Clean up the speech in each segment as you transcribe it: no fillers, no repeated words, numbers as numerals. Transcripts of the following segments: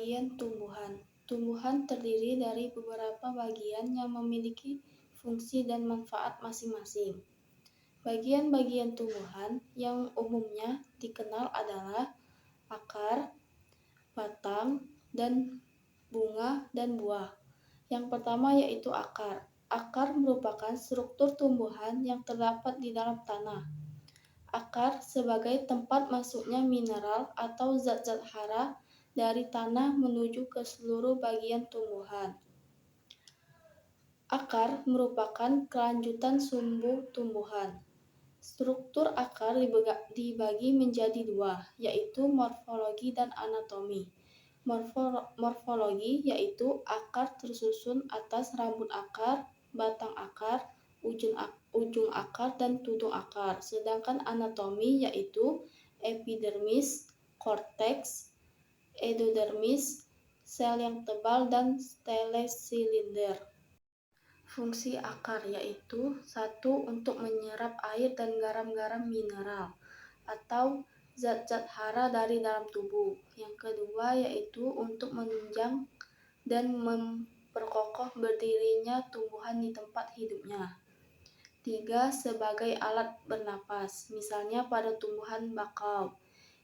Bagian tumbuhan. Tumbuhan terdiri dari beberapa bagian yang memiliki fungsi dan manfaat masing-masing. Bagian-bagian tumbuhan yang umumnya dikenal adalah akar, batang, dan bunga dan buah. Yang pertama yaitu akar. Akar merupakan struktur tumbuhan yang terdapat di dalam tanah. Akar sebagai tempat masuknya mineral atau zat-zat hara dari tanah menuju ke seluruh bagian tumbuhan. Akar merupakan kelanjutan sumbu tumbuhan. Struktur akar dibagi menjadi dua, yaitu morfologi dan anatomi. Morfologi yaitu akar tersusun atas rambut akar, batang akar, ujung akar, dan tudung akar. Sedangkan anatomi yaitu epidermis, korteks, endodermis, sel yang tebal, dan stele silinder. Fungsi akar yaitu 1. Untuk menyerap air dan garam-garam mineral atau zat-zat hara dari dalam tubuh. Yang kedua yaitu untuk menunjang dan memperkokoh berdirinya tumbuhan di tempat hidupnya. 3. Sebagai alat bernapas, misalnya pada tumbuhan bakau.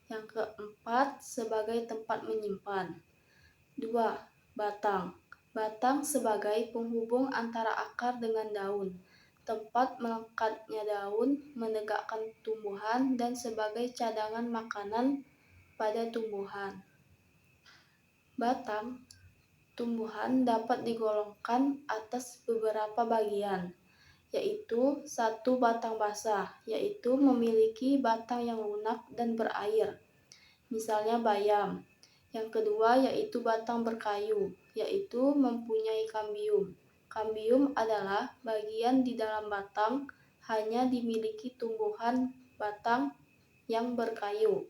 Yang keempat, sebagai tempat menyimpan. 2. Batang. Batang sebagai penghubung antara akar dengan daun, tempat melekatnya daun, menegakkan tumbuhan, dan sebagai cadangan makanan pada tumbuhan. Batang tumbuhan dapat digolongkan atas beberapa bagian, yaitu 1. Batang basah, yaitu memiliki batang yang lunak dan berair, misalnya bayam. Yang kedua yaitu batang berkayu, yaitu mempunyai kambium. Kambium adalah bagian di dalam batang hanya dimiliki tumbuhan batang yang berkayu.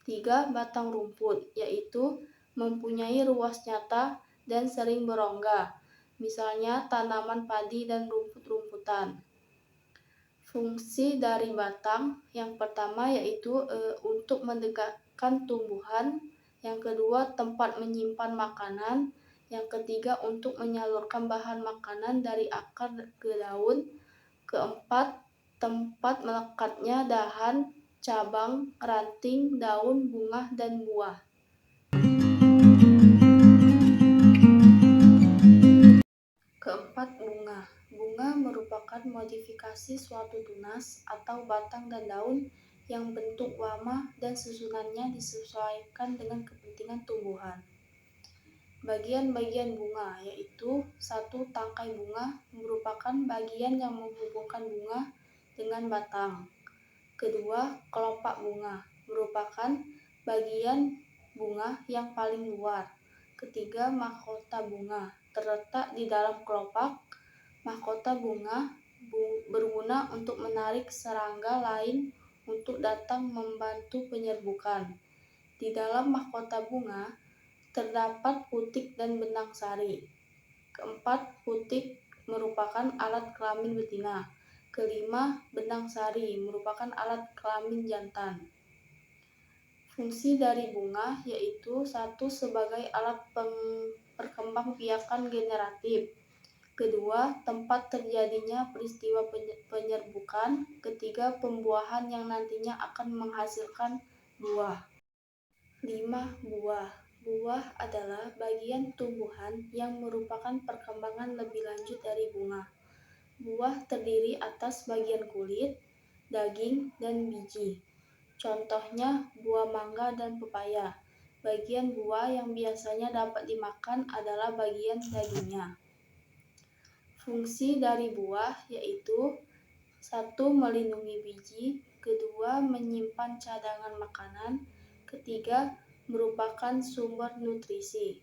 3. Batang rumput, yaitu mempunyai ruas nyata dan sering berongga, misalnya tanaman padi dan rumput-rumputan. Fungsi dari batang yang pertama yaitu untuk menegakkan tumbuhan, yang kedua tempat menyimpan makanan, yang ketiga untuk menyalurkan bahan makanan dari akar ke daun, keempat tempat melekatnya dahan, cabang, ranting, daun, bunga, dan buah. Keempat, bunga. Bunga merupakan modifikasi suatu tunas atau batang dan daun yang bentuk, warna, dan susunannya disesuaikan dengan kepentingan tumbuhan. Bagian-bagian bunga yaitu 1. Tangkai bunga merupakan bagian yang menghubungkan bunga dengan batang. Kedua, kelopak bunga merupakan bagian bunga yang paling luar. Ketiga, mahkota bunga terletak di dalam kelopak. Mahkota bunga berguna untuk menarik serangga lain untuk datang membantu penyerbukan. Di dalam mahkota bunga terdapat putik dan benang sari. Keempat, putik merupakan alat kelamin betina. Kelima, benang sari merupakan alat kelamin jantan. Fungsi dari bunga yaitu 1. Sebagai alat perkembangbiakan generatif. Kedua, tempat terjadinya peristiwa penyerbukan. Ketiga, pembuahan yang nantinya akan menghasilkan buah. 5. Buah. Buah adalah bagian tumbuhan yang merupakan perkembangan lebih lanjut dari bunga. Buah terdiri atas bagian kulit, daging, dan biji. Contohnya buah mangga dan pepaya. Bagian buah yang biasanya dapat dimakan adalah bagian dagingnya. Fungsi dari buah yaitu 1. Melindungi biji. Kedua, menyimpan cadangan makanan. Ketiga, merupakan sumber nutrisi.